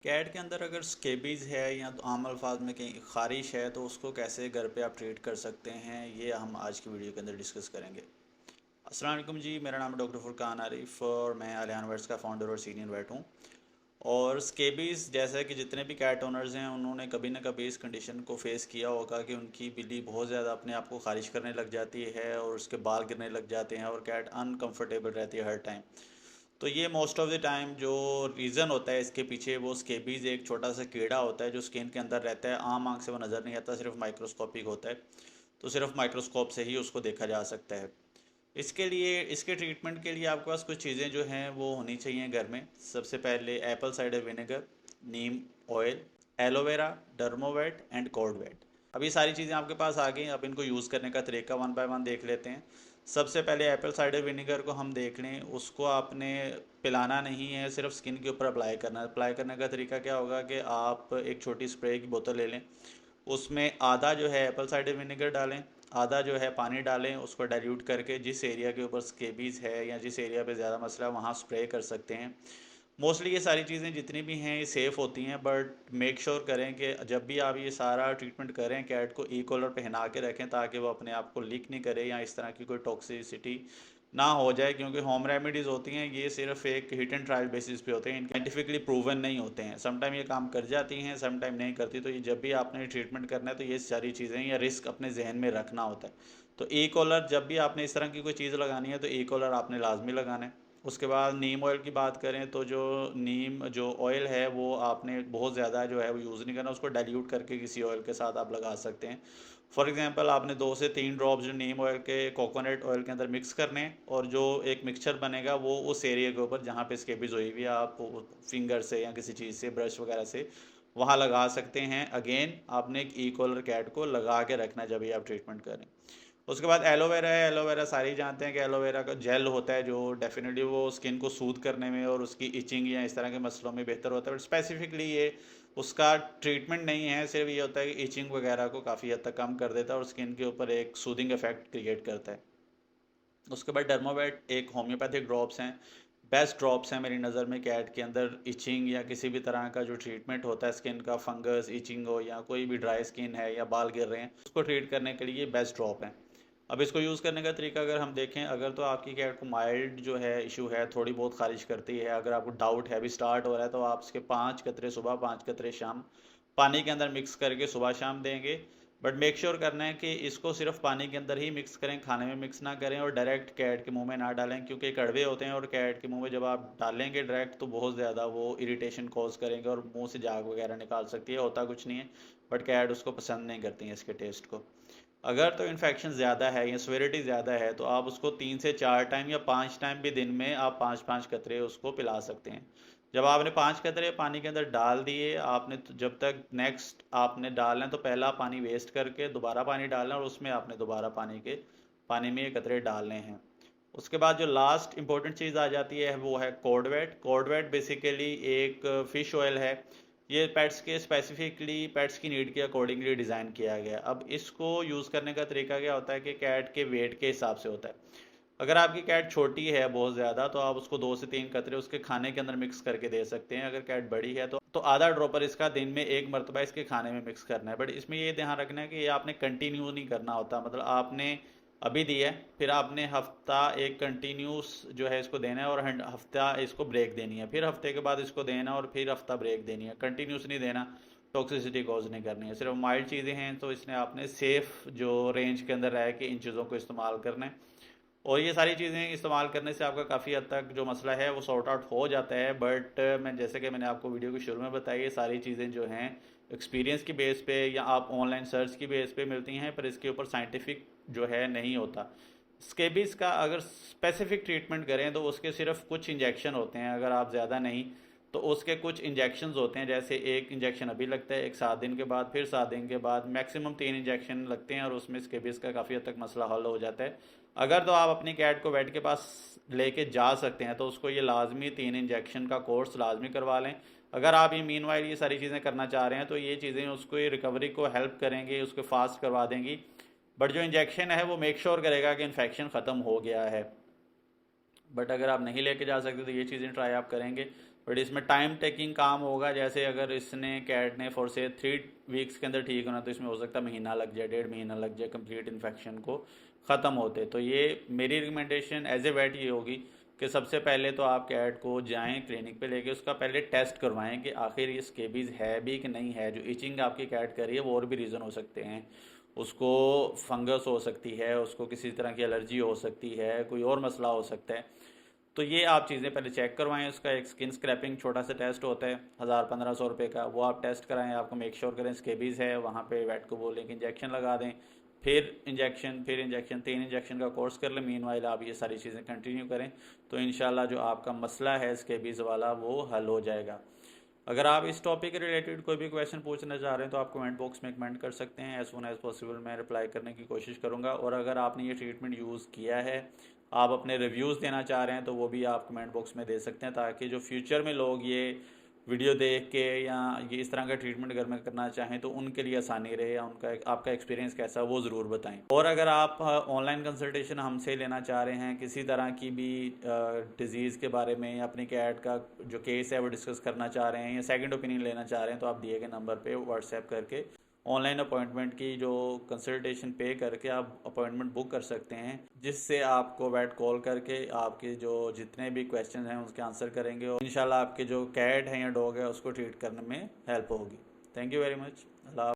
Cat के अंदर अगर स्केबीज़ है या तो आम अल्फाज में कहीं ख़ारिश है तो उसको कैसे घर पे आप ट्रीट कर सकते हैं, ये हम आज की वीडियो के अंदर डिस्कस करेंगे। अस्सलाम वालेकुम जी, मेरा नाम है डॉक्टर फुरकान आरिफ और मैं अलियान वेट्स का फाउंडर और सीनियर वेट हूँ। और स्केबीज़ जैसा कि जितने भी कैट ओनर्स हैं उन्होंने कभी ना कभी इस कंडीशन को फेस किया होगा कि उनकी बिल्ली बहुत ज़्यादा अपने आप को ख़ारिश करने लग जाती है और उसके बाल गिरने लग जाते हैं और कैट अनकंफर्टेबल रहती है हर टाइम। तो ये मोस्ट ऑफ द टाइम जो रीज़न होता है इसके पीछे, वो स्केबीज़ एक छोटा सा कीड़ा होता है जो स्किन के अंदर रहता है। आम आँख से वो नज़र नहीं आता, सिर्फ माइक्रोस्कोपिक होता है। तो सिर्फ माइक्रोस्कोप से ही उसको देखा जा सकता है। इसके लिए, इसके ट्रीटमेंट के लिए आपके पास कुछ चीज़ें जो हैं वो होनी चाहिए घर में। सबसे पहले apple cider vinegar, neem oil, aloe vera, Dermovate and कॉर्डवेट। अब ये सारी चीज़ें आपके पास आ गई। अब इनको यूज़ करने का तरीका वन बाय वन देख लेते हैं। सबसे पहले एप्पल साइडर विनेगर को हम देख लें। उसको आपने पिलाना नहीं है, सिर्फ स्किन के ऊपर अप्लाई करना है। अप्लाई करने का तरीका क्या होगा कि आप एक छोटी स्प्रे की बोतल ले लें, उसमें आधा जो है एप्पल साइडर विनेगर डालें, आधा जो है पानी डालें। उसको डाइल्यूट करके जिस एरिया के ऊपर स्केबीज़ है या जिस एरिया पे ज़्यादा मसला है वहाँ स्प्रे कर सकते हैं। मोस्टली ये सारी चीज़ें जितनी भी हैं ये सेफ़ होती हैं, बट मेक श्योर करें कि जब भी आप ये सारा ट्रीटमेंट करें कैट को ई कॉलर पहना के रखें ताकि वो अपने आप को लीक नहीं करे या इस तरह की कोई टॉक्सिसिटी ना हो जाए। क्योंकि होम रेमेडीज़ होती हैं ये सिर्फ एक हिट एंड ट्रायल बेसिस पे होते हैं, इनके साइंटिफिकली प्रूवन नहीं होते हैं। समटाइम ये काम कर जाती हैं, समटाइम नहीं करती। तो ये जब भी आपने ट्रीटमेंट करना है तो ये सारी चीज़ें या रिस्क अपने जहन में रखना होता है। तो ई कॉलर जब भी आपने इस तरह की कोई चीज़ लगानी है तो ई कॉलर आपने लाजमी लगाना है। उसके बाद नीम ऑयल की बात करें तो जो नीम जो ऑयल है वो आपने बहुत ज़्यादा जो है वो यूज़ नहीं करना, उसको डाइल्यूट करके किसी ऑयल के साथ आप लगा सकते हैं। फॉर एग्जांपल आपने 2 से 3 ड्रॉप्स जो नीम ऑयल के कोकोनट ऑयल के अंदर मिक्स करने हैं और जो एक मिक्सचर बनेगा वो उस एरिया के ऊपर जहाँ पे स्केबीज हुई हुई है आप फिंगर से या किसी चीज़ से, ब्रश वगैरह से वहाँ लगा सकते हैं। अगेन आपने एक ई कॉलर कैट को लगा के रखना जब भी आप ट्रीटमेंट करें। उसके बाद एलोवेरा है। एलोवेरा सारे ही जानते हैं कि एलोवेरा का जेल होता है जो डेफिनेटली वो स्किन को सूद करने में और उसकी इचिंग या इस तरह के मसलों में बेहतर होता है। बट स्पेसिफिकली ये उसका ट्रीटमेंट नहीं है, सिर्फ ये होता है कि इचिंग वगैरह को काफ़ी हद तक कम कर देता है और स्किन के ऊपर एक सूदिंग इफेक्ट क्रिएट करता है। उसके बाद डर्मोवेट एक होम्योपैथिक ड्रॉप्स हैं, बेस्ट ड्रॉप्स हैं मेरी नज़र में कैट के अंदर इचिंग या किसी भी तरह का जो ट्रीटमेंट होता है स्किन का, फंगस इचिंग हो या कोई भी ड्राई स्किन है या बाल गिर रहे हैं, उसको ट्रीट करने के लिए बेस्ट ड्रॉप है। अब इसको यूज़ करने का तरीका अगर हम देखें, अगर तो आपकी कैट को माइल्ड जो है इशू है, थोड़ी बहुत खारिश करती है, अगर आपको डाउट है अभी स्टार्ट हो रहा है, तो आप इसके 5 कतरे सुबह 5 कतरे शाम पानी के अंदर मिक्स करके सुबह शाम देंगे। बट मेक श्योर करना है कि इसको सिर्फ पानी के अंदर ही मिक्स करें, खाने में मिक्स ना करें और डायरेक्ट कैट के मुंह में ना डालें, क्योंकि कड़वे होते हैं और कैट के मुंह में जब आप डालेंगे डायरेक्ट तो बहुत ज़्यादा वो इरिटेशन कॉज करेंगे और मुंह से झाग वगैरह निकाल सकती है। होता कुछ नहीं है, बट कैट उसको पसंद नहीं करती है इसके टेस्ट को। अगर तो इन्फेक्शन ज़्यादा है या सीवियरिटी ज़्यादा है तो आप उसको 3 से 4 टाइम या 5 टाइम भी दिन में आप 5 5 कतरे उसको पिला सकते हैं। जब आपने 5 कतरे पानी के अंदर डाल दिए, आपने तो जब तक नेक्स्ट आपने डालना है तो पहला पानी वेस्ट करके दोबारा पानी डालना है और उसमें आपने दोबारा पानी में ये कतरे डालने हैं। उसके बाद जो लास्ट इंपॉर्टेंट चीज़ आ जाती है वो है कॉर्डवेट। कॉर्डवेट बेसिकली एक फ़िश ऑयल है। ये पेट्स के स्पेसिफिकली पेट्स की नीड के अकॉर्डिंगली डिज़ाइन किया गया। अब इसको यूज़ करने का तरीका क्या होता है कि कैट के वेट के हिसाब से होता है। अगर आपकी कैट छोटी है बहुत ज़्यादा तो आप उसको 2 से 3 कतरे उसके खाने के अंदर मिक्स करके दे सकते हैं। अगर कैट बड़ी है तो आधा ड्रॉपर इसका दिन में एक मरतबा इसके खाने में मिक्स करना है। बट इसमें ये ध्यान रखना है कि ये आपने कंटिन्यू नहीं करना होता। मतलब आपने अभी दिया है, फिर आपने हफ्ता एक कंटिन्यूस जो है इसको देना है और हफ्ता इसको ब्रेक देनी है, फिर हफ्ते के बाद इसको देना और फिर हफ्ता ब्रेक देनी है। कंटिन्यूस नहीं देना, टॉक्सिसिटी कॉज नहीं करनी है। सिर्फ माइल्ड चीज़ें हैं तो इसने आपने सेफ़ जो रेंज के अंदर रह के इन चीज़ों को इस्तेमाल करना है। और ये सारी चीज़ें इस्तेमाल करने से आपका काफ़ी हद तक जो मसला है वो सॉर्ट आउट हो जाता है। बट मैं जैसे कि मैंने आपको वीडियो के शुरू में बताई, ये सारी चीज़ें जो हैं एक्सपीरियंस की बेस पे या आप ऑनलाइन सर्च की बेस पे मिलती हैं, पर इसके ऊपर साइंटिफिक जो है नहीं होता। स्केबीज़ का अगर स्पेसिफिक ट्रीटमेंट करें तो उसके सिर्फ कुछ इंजेक्शन होते हैं, अगर आप ज़्यादा नहीं तो उसके कुछ इंजेक्शंस होते हैं। जैसे एक इंजेक्शन अभी लगता है, एक 7 दिन के बाद, फिर 7 दिन के बाद मैक्सिमम 3 इंजेक्शन लगते हैं और उसमें स्केबीज़ का काफ़ी हद तक मसला हल हो जाता है। अगर तो आप अपनी कैट को वेट के पास लेके जा सकते हैं तो उसको ये लाजमी 3 इंजेक्शन का कोर्स लाजमी करवा लें। अगर आप ये मीनवाइल ये सारी चीज़ें करना चाह रहे हैं तो ये चीज़ें उसको रिकवरी को हेल्प करेंगे, उसको फास्ट करवा देंगी। बट जो इंजेक्शन है वो मेक श्योर करेगा कि इन्फेक्शन ख़त्म हो गया है। बट अगर आप नहीं लेके जा सकते तो ये चीज़ें ट्राई आप करेंगे। बट इसमें टाइम टेकिंग काम होगा। जैसे अगर इसने कैट ने फॉर से 3 वीक्स के अंदर ठीक होना, तो इसमें हो सकता है महीना लग जाए, 1.5 महीना लग जाए कंप्लीट इन्फेक्शन को ख़त्म होते। तो ये मेरी रिकमेंडेशन एज ए वेट ये होगी कि सबसे पहले तो आप कैट को जाएं क्लिनिक पे लेके, उसका पहले टेस्ट करवाएं कि आखिर ये स्केबीज़ है भी कि नहीं है। जो इचिंग आपकी कैट कर रही है वो और भी रीज़न हो सकते हैं, उसको फंगस हो सकती है, उसको किसी तरह की एलर्जी हो सकती है, कोई और मसला हो सकता है। तो ये आप चीज़ें पहले चेक करवाएं। उसका एक स्किन स्क्रैपिंग छोटा सा टेस्ट होता है 1000-1500 रुपये का, वो आप टेस्ट कराएं। आपको मेक श्योर करें स्केबीज़ है, वहाँ पे वेट को बोलें कि इंजेक्शन लगा दें, फिर इंजेक्शन, फिर इंजेक्शन, 3 इंजेक्शन का कोर्स कर लें। मीनवाइल आप ये सारी चीज़ें कंटिन्यू करें, तो इंशाल्लाह जो आपका मसला है स्केबीज़ वाला वो हल हो जाएगा। अगर आप इस टॉपिक के रिलेटेड कोई भी क्वेश्चन पूछना चाह रहे हैं तो आप कमेंट बॉक्स में कमेंट कर सकते हैं। एज सुन एज पॉसिबल मैं रिप्लाई करने की कोशिश करूंगा। और अगर आपने ये ट्रीटमेंट यूज़ किया है, आप अपने रिव्यूज़ देना चाह रहे हैं, तो वो भी आप कमेंट बॉक्स में दे सकते हैं, ताकि जो फ्यूचर में लोग ये वीडियो देख के या ये इस तरह का ट्रीटमेंट घर में करना चाहें तो उनके लिए आसानी रहे, या उनका आपका एक्सपीरियंस कैसा वो ज़रूर बताएं। और अगर आप ऑनलाइन कंसल्टेशन हमसे लेना चाह रहे हैं किसी तरह की भी डिज़ीज़ के बारे में, या अपनी कैट का जो केस है वो डिस्कस करना चाह रहे हैं, या सेकंड ओपिनियन लेना चाह रहे हैं, तो आप दिए गए नंबर पे व्हाट्सएप करके ऑनलाइन अपॉइंटमेंट की जो कंसल्टेशन पे करके आप अपॉइंटमेंट बुक कर सकते हैं, जिससे आपको वेट कॉल करके आपके जो जितने भी क्वेश्चन हैं उसके आंसर करेंगे, और इंशाल्लाह आपके जो कैट है या डॉग है उसको ट्रीट करने में हेल्प होगी। Thank you very much. Allah.